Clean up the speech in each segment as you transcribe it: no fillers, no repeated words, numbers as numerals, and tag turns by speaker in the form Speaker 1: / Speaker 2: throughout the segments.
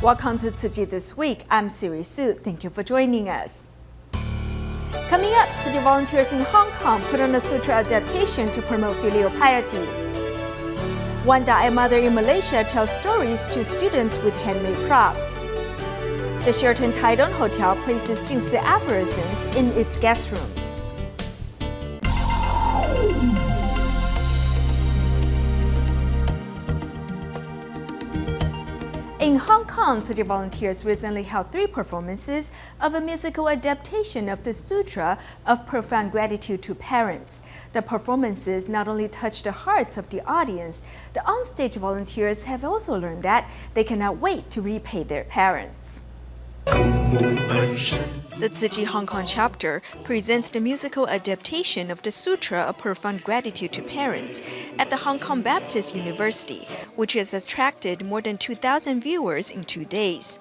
Speaker 1: Welcome to Tzu Chi This Week. I'm Siri Su. Thank you for joining us. Coming up, city volunteers in Hong Kong put on a Sutra adaptation to promote filial piety. One Da'i mother in Malaysia tells stories to students with handmade props. The Sheraton Taitung Hotel places Jing Si Aphorisms in its guest rooms. In Hong Kong, city volunteers recently held 3 performances of a musical adaptation of the Sutra of Profound Gratitude to Parents. The performances not only touched the hearts of the audience, the onstage volunteers have also learned that they cannot wait to repay their parents. The Tzu Chi Hong Kong chapter presents the musical adaptation of the Sutra of Profound Gratitude to Parents at the Hong Kong Baptist University, which has attracted more than 2,000 viewers in 2 days.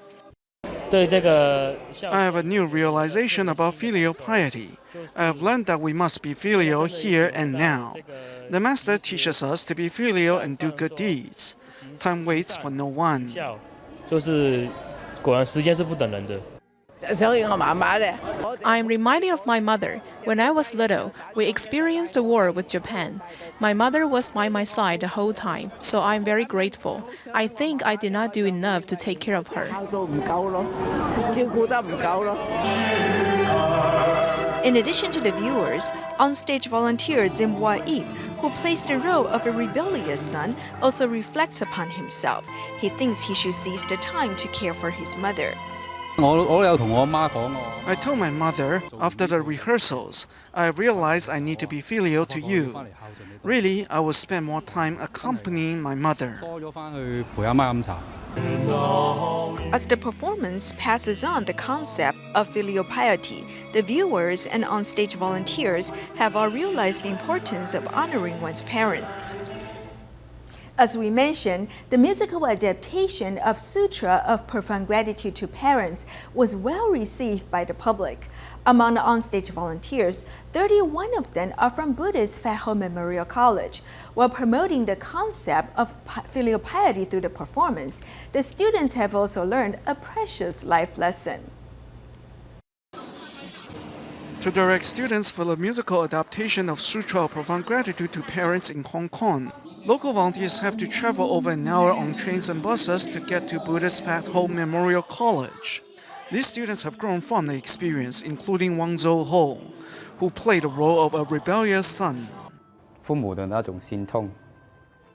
Speaker 2: I have a new realization about filial piety. I have learned that we must be filial here and now. The Master teaches us to be filial and do good deeds. Time waits for no one.
Speaker 3: I'm reminded of my mother. When I was little, we experienced a war with Japan. My mother was by my side the whole time, so I'm very grateful. I think I did not do enough to take care of her.
Speaker 1: In addition to the viewers, onstage volunteer Jing Si Aphorisms, who plays the role of a rebellious son, also reflects upon himself. He thinks he should seize the time to care for his mother.
Speaker 2: I told my mother, after the rehearsals, I realized I need to be filial to you. Really, I will spend more time accompanying my mother.
Speaker 1: As the performance passes on the concept of filial piety, the viewers and onstage volunteers have all realized the importance of honoring one's parents. As we mentioned, the musical adaptation of Sutra of Profound Gratitude to Parents was well received by the public. Among the onstage volunteers, 31 of them are from Buddhist Fat Home Memorial College. While promoting the concept of filial piety through the performance, the students have also learned a precious life lesson.
Speaker 2: To direct students for the musical adaptation of Sutra of Profound Gratitude to Parents in Hong Kong, local volunteers have to travel over an hour on trains and buses to get to Buddhist Fat Home Memorial College. These students have grown from the experience, including Wang Zhou, who played the role of a rebellious son.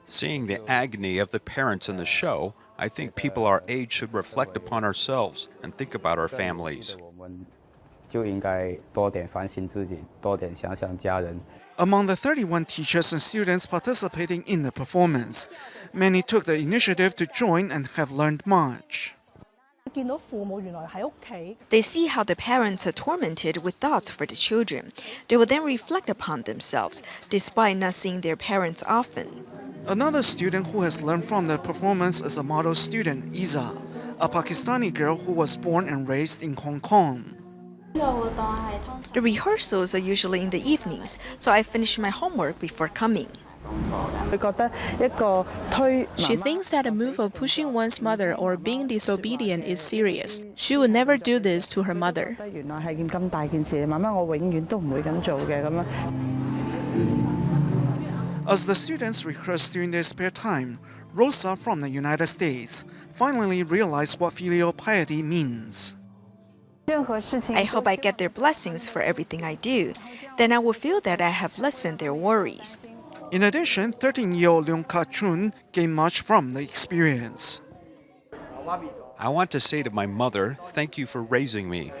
Speaker 4: Seeing the agony of the parents in the show, I think people our age should reflect upon ourselves and think about our families.
Speaker 2: Among the 31 teachers and students participating in the performance, many took the initiative to join and have learned much.
Speaker 1: They see how the parents are tormented with thoughts for the children. They will then reflect upon themselves, despite not seeing their parents often.
Speaker 2: Another student who has learned from the performance is a model student, Iza, a Pakistani girl who was born and raised in Hong Kong.
Speaker 1: The rehearsals are usually in the evenings, so I finish my homework before coming.
Speaker 3: She thinks that a move of pushing one's mother or being disobedient is serious. She would never do this to her mother.
Speaker 2: As the students rehearse during their spare time, Rosa from the United States finally realized what filial piety means.
Speaker 1: I hope I get their blessings for everything I do. Then I will feel that I have lessened their worries.
Speaker 2: In addition, 13-year-old Leung Ka-chun gained much from the experience.
Speaker 4: I want to say to my mother, thank you for raising me.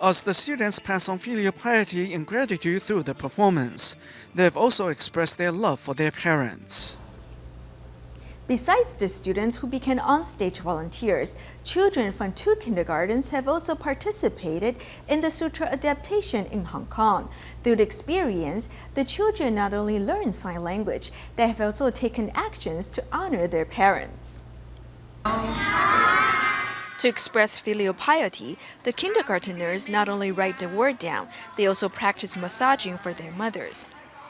Speaker 2: As the students pass on filial piety and gratitude through the performance, they have also expressed their love for their parents.
Speaker 1: Besides the students who became onstage volunteers, children from 2 kindergartens have also participated in the Sutra adaptation in Hong Kong. Through the experience, the children not only learn sign language, they have also taken actions to honor their parents. To express filial piety, the kindergarteners not only write the word down, they also practice massaging for their mothers.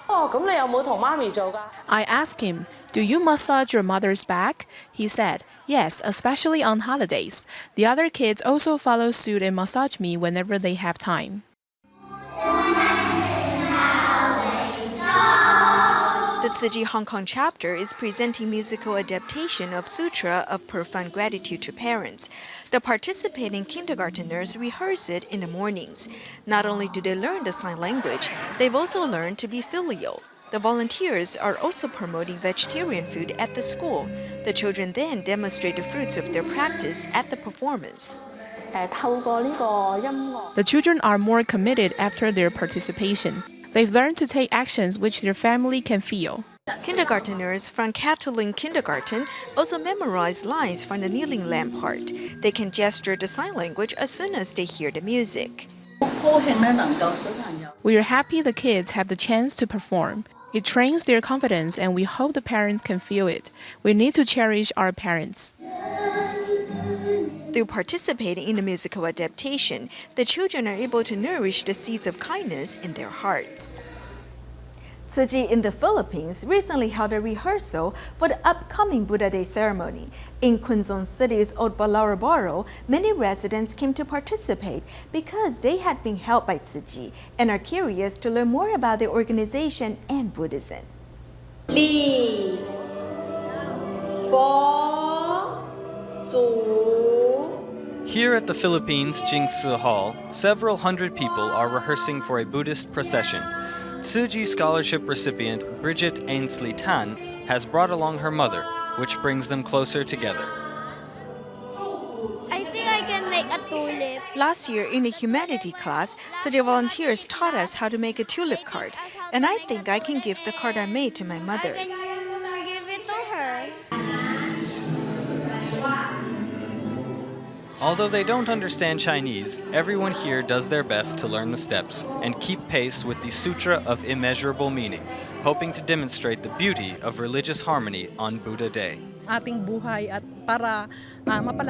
Speaker 3: I asked him, "Do you massage your mother's back?" He said, "Yes, especially on holidays." The other kids also follow suit and massage me whenever they have time.
Speaker 1: The Tzu Chi Hong Kong chapter is presenting musical adaptation of Sutra of Profound Gratitude to Parents. The participating kindergarteners rehearse it in the mornings. Not only do they learn the sign language, they've also learned to be filial. The volunteers are also promoting vegetarian food at the school. The children then demonstrate the fruits of their practice at the performance.
Speaker 3: The children are more committed after their participation. They've learned to take actions which their family can feel.
Speaker 1: Kindergarteners from Catalan Kindergarten also memorize lines from the kneeling lamb part. They can gesture the sign language as soon as they hear the music.
Speaker 3: We are happy the kids have the chance to perform. It trains their confidence and we hope the parents can feel it. We need to cherish our parents.
Speaker 1: Through participating in the musical adaptation, the children are able to nourish the seeds of kindness in their hearts. Tzu Chi in the Philippines recently held a rehearsal for the upcoming Buddha Day ceremony. In Quezon City's Old Balara Borough, many residents came to participate because they had been helped by Tzu Chi and are curious to learn more about the organization and Buddhism.
Speaker 5: Li, Fo, Zu.
Speaker 6: Here at the Philippines Jing Si Hall, several hundred people are rehearsing for a Buddhist procession. Tzu Chi scholarship recipient Bridget Ainsley Tan has brought along her mother, which brings them closer together.
Speaker 5: I think I can make a tulip.
Speaker 1: Last year in a humanity class, Tzu Chi volunteers taught us how to make a tulip card, and I think I can give the card I made to my mother.
Speaker 5: I can give it to her.
Speaker 6: Although they don't understand Chinese, everyone here does their best to learn the steps and keep pace with the Sutra of Immeasurable Meaning, hoping to demonstrate the beauty of religious harmony on Buddha Day.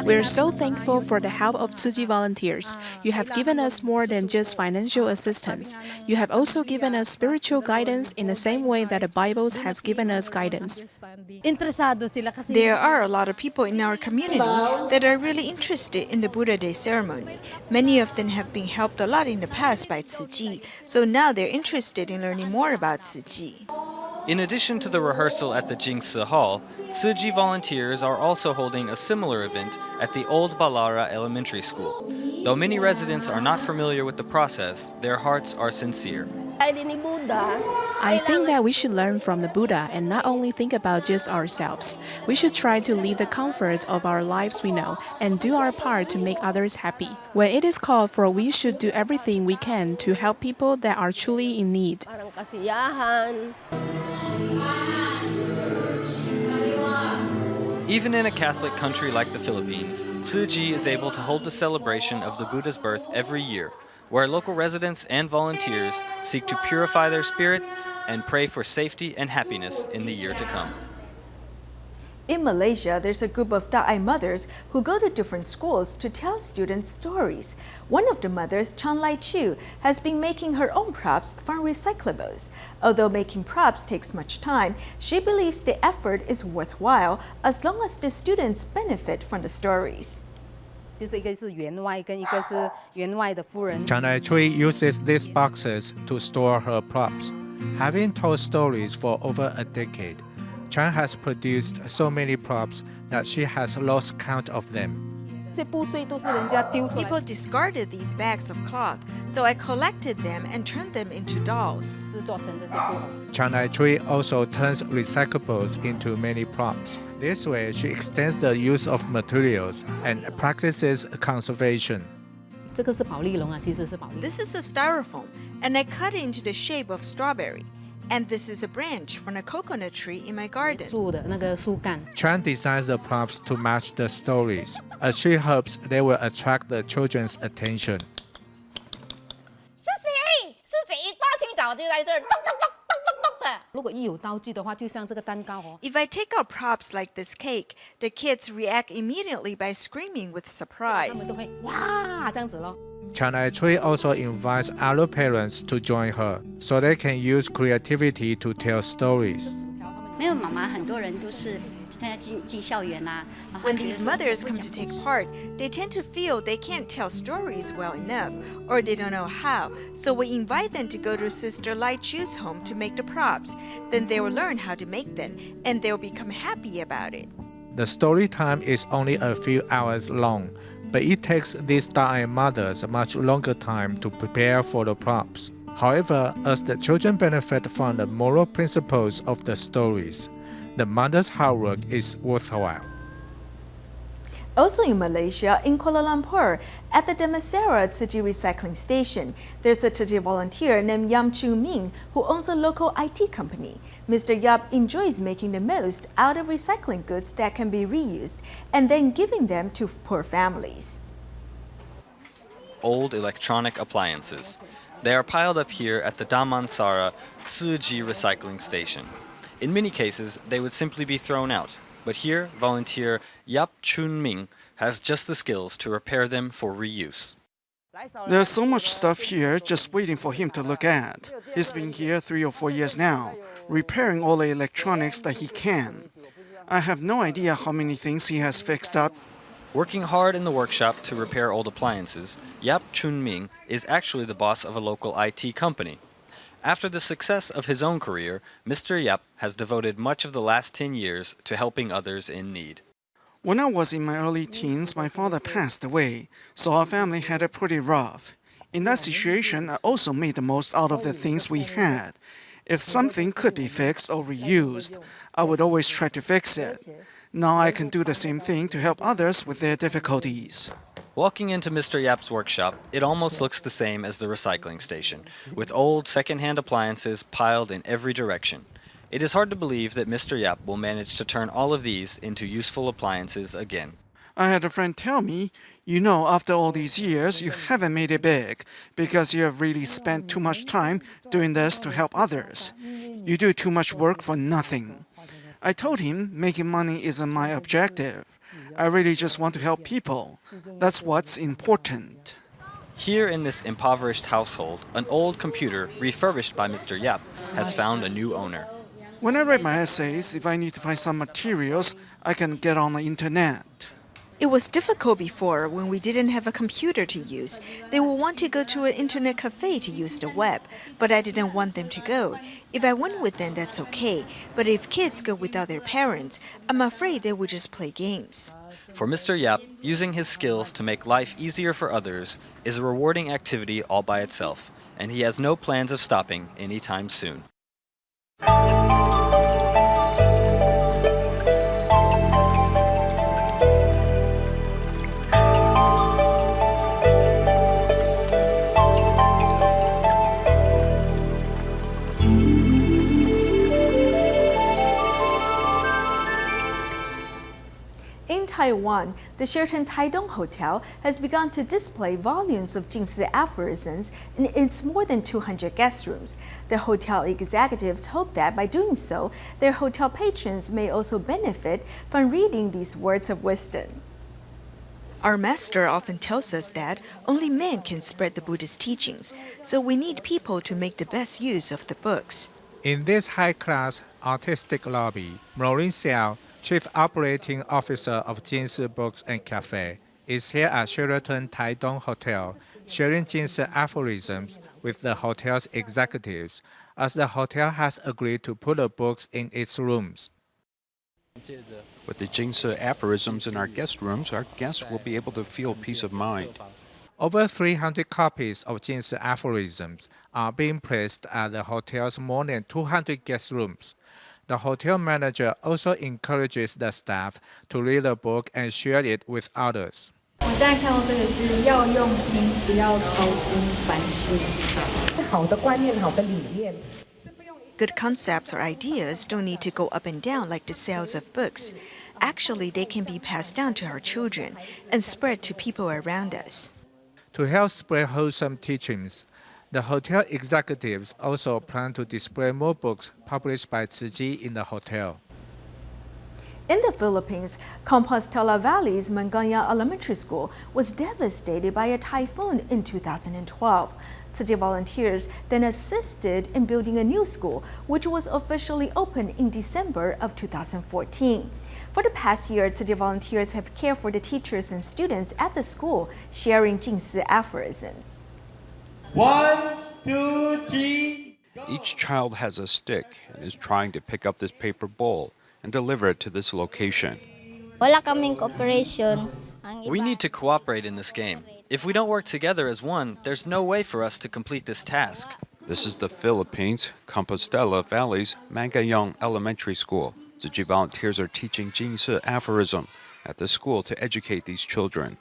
Speaker 3: We're so thankful for the help of Tzu Chi volunteers. You have given us more than just financial assistance. You have also given us spiritual guidance in the same way that the Bible has given us guidance.
Speaker 1: There are a lot of people in our community that are really interested in the Buddha Day ceremony. Many of them have been helped a lot in the past by Tzu Chi, so now they're interested in learning more about Tzu Chi.
Speaker 6: In addition to the rehearsal at the Jing Si Hall, Tzu Chi volunteers are also holding a similar event at the Old Balara Elementary School. Though many residents are not familiar with the process, their hearts are sincere.
Speaker 3: I think that we should learn from the Buddha and not only think about just ourselves. We should try to live the comfort of our lives we know and do our part to make others happy. When it is called for, we should do everything we can to help people that are truly in need.
Speaker 6: Even in a Catholic country like the Philippines, Tzu Chi is able to hold the celebration of the Buddha's birth every year, where local residents and volunteers seek to purify their spirit and pray for safety and happiness in the year to come.
Speaker 1: In Malaysia, there's a group of Daai mothers who go to different schools to tell students stories. One of the mothers, Chan Lai Chu, has been making her own props from recyclables. Although making props takes much time, she believes the effort is worthwhile as long as the students benefit from the stories.
Speaker 7: Chan Lai Chu uses these boxes to store her props. Having told stories for over a decade, Chan has produced so many props that she has lost count of them.
Speaker 1: People discarded these bags of cloth, so I collected them and turned them into dolls.
Speaker 7: Chan Lai Chu also turns recyclables into many props. This way, she extends the use of materials and practices conservation.
Speaker 1: This is a styrofoam, and I cut it into the shape of strawberry. And this is a branch from a coconut tree in my garden.
Speaker 7: Chan designs the props to match the stories, as she hopes they will attract the children's attention.
Speaker 1: If I take out props like this cake, the kids react immediately by screaming with surprise.
Speaker 7: China Chui also invites other parents to join her so they can use creativity to tell stories.
Speaker 8: 没有妈妈，很多人都是现在进校园啦。
Speaker 1: When these mothers come to take part, they tend to feel they can't tell stories well enough, or they don't know how, so we invite them to go to Sister Lai Chu's home to make the props. Then they will learn how to make them, and they'll become happy about it.
Speaker 7: The story time is only a few hours long, but it takes these Daai mothers a much longer time to prepare for the props. However, as the children benefit from the moral principles of the stories, the mother's hard work is worthwhile.
Speaker 1: Also in Malaysia, in Kuala Lumpur, at the Damansara Tzu Chi recycling station, there's a Tzu Chi volunteer named Yam Chu Ming who owns a local IT company. Mr. Yap enjoys making the most out of recycling goods that can be reused and then giving them to poor families.
Speaker 6: Old electronic appliances. They are piled up here at the Damansara Tzu Chi recycling station. In many cases, they would simply be thrown out. But here, volunteer Yap Chun Ming has just the skills to repair them for reuse.
Speaker 2: There's so much stuff here just waiting for him to look at. He's been here 3 or 4 years now, repairing all the electronics that he can. I have no idea how many things he has fixed up.
Speaker 6: Working hard in the workshop to repair old appliances, Yap Chun Ming is actually the boss of a local IT company. After the success of his own career, Mr. Yap has devoted much of the last 10 years to helping others in need.
Speaker 2: When I was in my early teens, my father passed away, so our family had it pretty rough. In that situation, I also made the most out of the things we had. If something could be fixed or reused, I would always try to fix it. Now I can do the same thing to help others with their difficulties.
Speaker 6: Walking into Mr. Yap's workshop, it almost looks the same as the recycling station, with old second-hand appliances piled in every direction. It is hard to believe that Mr. Yap will manage to turn all of these into useful appliances again.
Speaker 2: I had a friend tell me, you know, after all these years, you haven't made it big because you have really spent too much time doing this to help others. You do too much work for nothing. I told him making money isn't my objective. I really just want to help people. That's what's important.
Speaker 6: Here in this impoverished household, an old computer refurbished by Mr. Yap has found a new owner.
Speaker 2: When I write my essays, if I need to find some materials, I can get on the internet.
Speaker 1: It was difficult before when we didn't have a computer to use. They would want to go to an internet cafe to use the web, but I didn't want them to go. If I went with them, that's okay. But if kids go without their parents, I'm afraid they would just play games.
Speaker 6: For Mr. Yap, using his skills to make life easier for others is a rewarding activity all by itself, and he has no plans of stopping anytime soon.
Speaker 1: In Taiwan, the Sheraton Taitung Hotel has begun to display volumes of Jing Si Aphorisms in its more than 200 guest rooms. The hotel executives hope that by doing so, their hotel patrons may also benefit from reading these words of wisdom. Our master often tells us that only men can spread the Buddhist teachings, so we need people to make the best use of the books.
Speaker 7: In this high-class artistic lobby, Maureen Xiao, Chief Operating Officer of Jing Si Books and Cafe, is here at Sheraton Taitung Hotel, sharing Jing Si Aphorisms with the hotel's executives, as the hotel has agreed to put the books in its rooms.
Speaker 4: With the Jing Si Aphorisms in our guest rooms, our guests will be able to feel peace of mind.
Speaker 7: Over 300 copies of Jing Si Aphorisms are being placed at the hotel's more than 200 guest rooms. The hotel manager also encourages the staff to read the book and share it with others.
Speaker 9: 我现在看到这个是要用心，不要操心烦心。
Speaker 10: 好的观念，好的理念。
Speaker 1: Good concepts or ideas don't need to go up and down like the sales of books. Actually, they can be passed down to our children and spread to people around us.
Speaker 7: To help spread wholesome teachings, the hotel executives also plan to display more books published by Tzu Chi in the hotel.
Speaker 1: In the Philippines, Compostela Valley's Manganya Elementary School was devastated by a typhoon in 2012. Tzu Chi volunteers then assisted in building a new school, which was officially opened in December of 2014. For the past year, Tzu Chi volunteers have cared for the teachers and students at the school, sharing Jing Si Aphorisms.
Speaker 11: 1, 2, 3.
Speaker 4: Each child has a stick and is trying to pick up this paper bowl and deliver it to this location.
Speaker 5: Wala kaming cooperation.
Speaker 6: We need to cooperate in this game. If we don't work together as one, there's no way for us to complete this task.
Speaker 4: This is the Philippines, Compostela Valley's Mangayong Elementary School. Tzu Chi volunteers are teaching Jing Si Aphorism at the school to educate these children.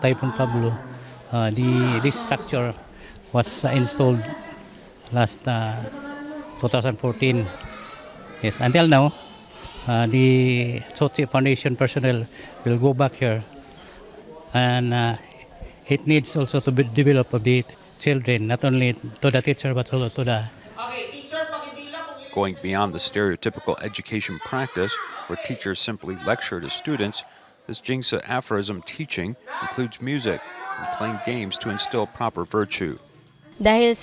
Speaker 12: Typhoon Pablo, this structure was installed last 2014. Yes, until now, the Tzu Chi Foundation personnel will go back here, and it needs also to be developed of the children, not only to the teacher but also to the...
Speaker 4: Going beyond the stereotypical education practice, where teachers simply lecture to students, this Jing Si aphorism teaching includes music and playing games to instill proper virtue.
Speaker 1: Due to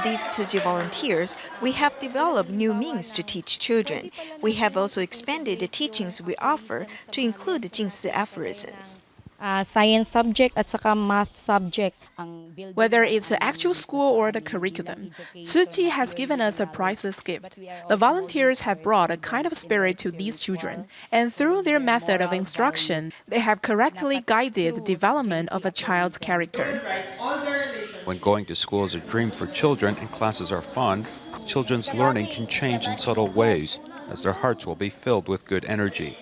Speaker 1: these Tzu Chi volunteers, we have developed new means to teach children. We have also expanded the teachings we offer to include the Jing Si aphorisms.
Speaker 13: Science subject at saka math subject.
Speaker 3: Whether it's the actual school or the curriculum, Tzu Chi has given us a priceless gift. The volunteers have brought a kind of spirit to these children, and through their method of instruction, they have correctly guided the development of a child's character.
Speaker 4: When going to school is a dream for children and classes are fun, children's learning can change in subtle ways, as their hearts will be filled with good energy.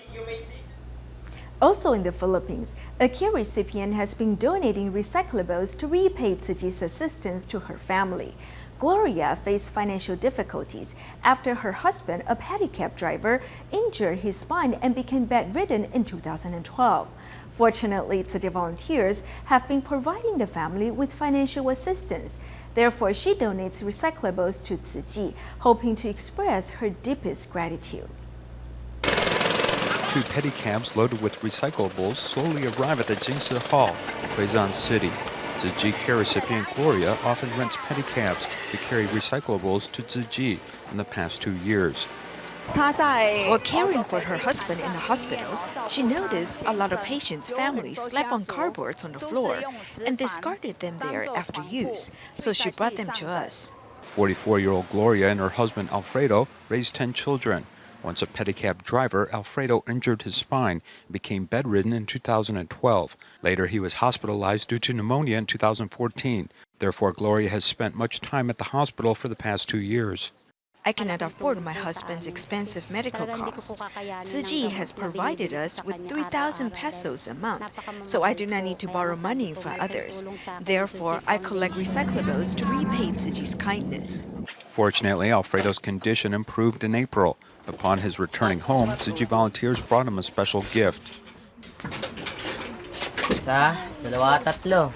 Speaker 1: Also in the Philippines, a care recipient has been donating recyclables to repay Tzu Chi's assistance to her family. Gloria faced financial difficulties after her husband, a pedicab driver, injured his spine and became bedridden in 2012. Fortunately, Tzu Chi volunteers have been providing the family with financial assistance. Therefore, she donates recyclables to Tzu Chi, hoping to express her deepest gratitude.
Speaker 4: 2 pedicabs loaded with recyclables slowly arrive at the Jing Si Hall in Quezon City. Tzu Chi care recipient Gloria often rents pedicabs to carry recyclables to Tzu Chi in the past 2 years.
Speaker 1: While caring for her husband in the hospital, she noticed a lot of patients' families slept on cardboards on the floor and discarded them there after use, so she brought them to us.
Speaker 4: 44-year-old Gloria and her husband Alfredo raised 10 children. Once a pedicab driver, Alfredo injured his spine and became bedridden in 2012. Later, he was hospitalized due to pneumonia in 2014. Therefore, Gloria has spent much time at the hospital for the past 2 years.
Speaker 1: I cannot afford my husband's expensive medical costs. Tzu Chi has provided us with 3,000 pesos a month, so I do not need to borrow money from others. Therefore, I collect recyclables to repay Tzu Chi's kindness.
Speaker 4: Fortunately, Alfredo's condition improved in April. Upon his returning home, Tzu Chi volunteers brought him a special gift.
Speaker 14: Isa, dalawa, tatlo.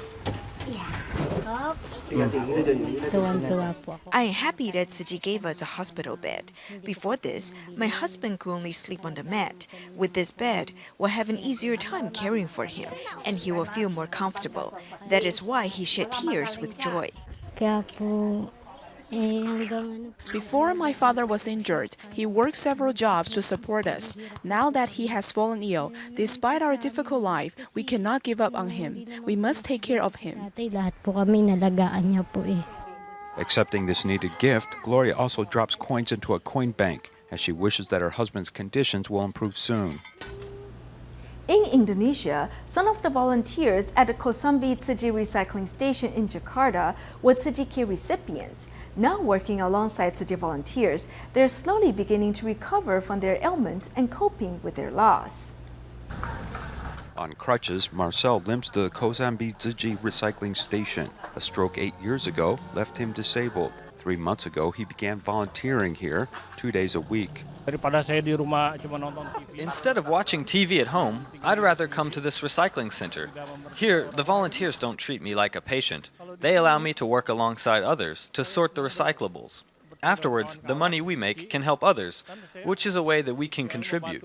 Speaker 1: I am happy that Tzu Chi gave us a hospital bed. Before this, my husband could only sleep on the mat. With this bed, we'll have an easier time caring for him, and he will feel more comfortable. That is why he shed tears with joy.
Speaker 3: Before my father was injured, he worked several jobs to support us. Now that he has fallen ill, despite our difficult life, we cannot give up on him. We must take care of him.
Speaker 4: Accepting this needed gift, Gloria also drops coins into a coin bank, as she wishes that her husband's conditions will improve soon.
Speaker 1: In Indonesia, some of the volunteers at the Kosambi Tzu Chi recycling station in Jakarta were Tzu Chi care recipients. Now working alongside Tzu Chi volunteers, they're slowly beginning to recover from their ailments and coping with their loss.
Speaker 4: On crutches, Marcel limps to the Kosambi Tzu Chi recycling station. A stroke 8 years ago left him disabled. 3 months ago, he began volunteering here 2 days a week.
Speaker 6: Instead of watching TV at home, I'd rather come to this recycling center. Here, the volunteers don't treat me like a patient. They allow me to work alongside others to sort the recyclables. Afterwards, the money we make can help others, which is a way that we can contribute.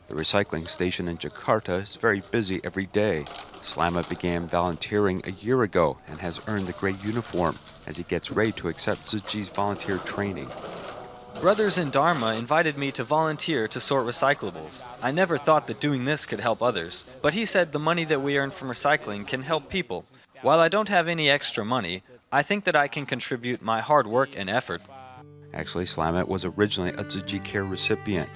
Speaker 4: The recycling station in Jakarta is very busy every day. Slamet began volunteering a year ago and has earned the gray uniform as he gets ready to accept Tzu Chi's volunteer training.
Speaker 6: Brothers in Dharma invited me to volunteer to sort recyclables. I never thought that doing this could help others, but he said the money that we earn from recycling can help people. While I don't have any extra money, I think that I can contribute my hard work and effort.
Speaker 4: Actually, Slamet was originally a Tzu Chi care recipient.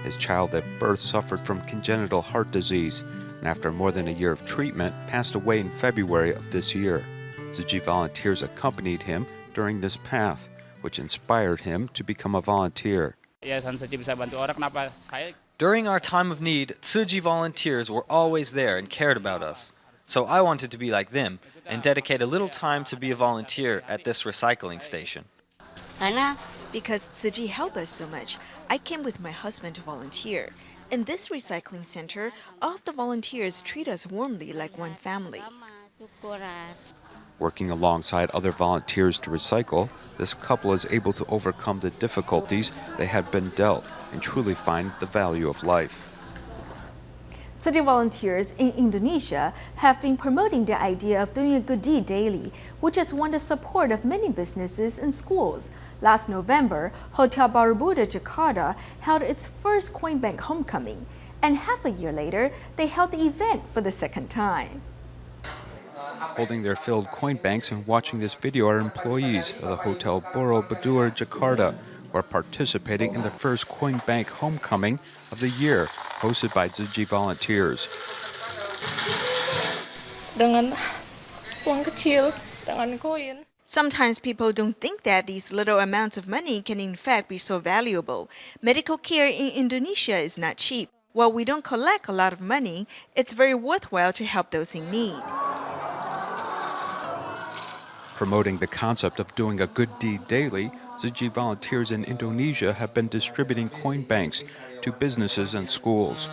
Speaker 4: His child at birth suffered from congenital heart disease, and after more than a year of treatment, passed away in February of this year. Tzu Chi volunteers accompanied him during this path, which inspired him to become a volunteer.
Speaker 6: During our time of need, Tzu Chi volunteers were always there and cared about us. So I wanted to be like them and dedicate a little time to be a volunteer at this recycling station.
Speaker 1: Because Tzu Chi helped us so much, I came with my husband to volunteer. In this recycling center, all of the volunteers treat us warmly like one family.
Speaker 4: Working alongside other volunteers to recycle, this couple is able to overcome the difficulties they had been dealt and truly find the value of life.
Speaker 15: Tzu Chi volunteers in Indonesia have been promoting the idea of doing a good deed daily, which has won the support of many businesses and schools. Last November, Hotel Borobudur Jakarta held its first coin bank homecoming, and half a year later, they held the event for the second time.
Speaker 4: Holding their filled coin banks and watching this video are employees of the Hotel Borobudur Jakarta, who are participating in the first coin bank homecoming of the year, hosted by Tzu Chi volunteers.
Speaker 1: Sometimes people don't think that these little amounts of money can in fact be so valuable. Medical care in Indonesia is not cheap. While we don't collect a lot of money, it's very worthwhile to help those in need.
Speaker 4: Promoting the concept of doing a good deed daily, Tzu Chi volunteers in Indonesia have been distributing coin banks to businesses and schools.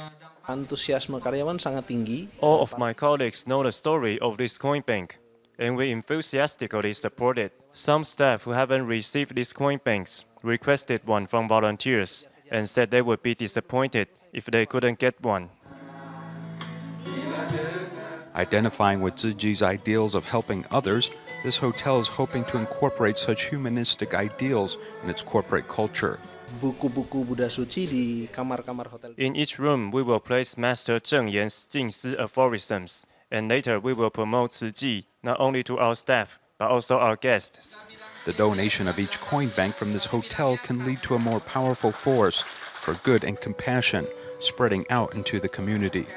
Speaker 16: All of my colleagues know the story of this coin bank, and we enthusiastically support it. Some staff who haven't received these coin banks requested one from volunteers and said they would be disappointed if they couldn't get one.
Speaker 4: Identifying with Tzu Chi's ideals of helping others, this hotel is hoping to incorporate such humanistic ideals in its corporate culture.
Speaker 16: In each room, we will place Master Zheng Yan's Jing Si Aphorisms, and later we will promote Tzu Chi not only to our staff, but also our guests.
Speaker 4: The donation of each coin bank from this hotel can lead to a more powerful force for good and compassion, spreading out into the community.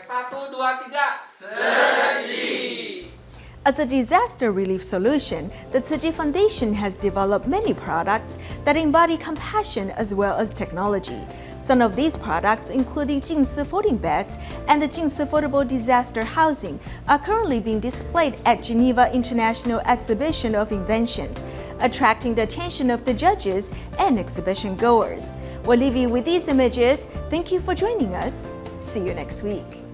Speaker 15: As a disaster relief solution, the Tzu Chi Foundation has developed many products that embody compassion as well as technology. Some of these products, including Jing Si folding beds and the Jing Si foldable disaster housing, are currently being displayed at Geneva International Exhibition of Inventions, attracting the attention of the judges and exhibition goers. We'll leave you with these images. Thank you for joining us. See you next week.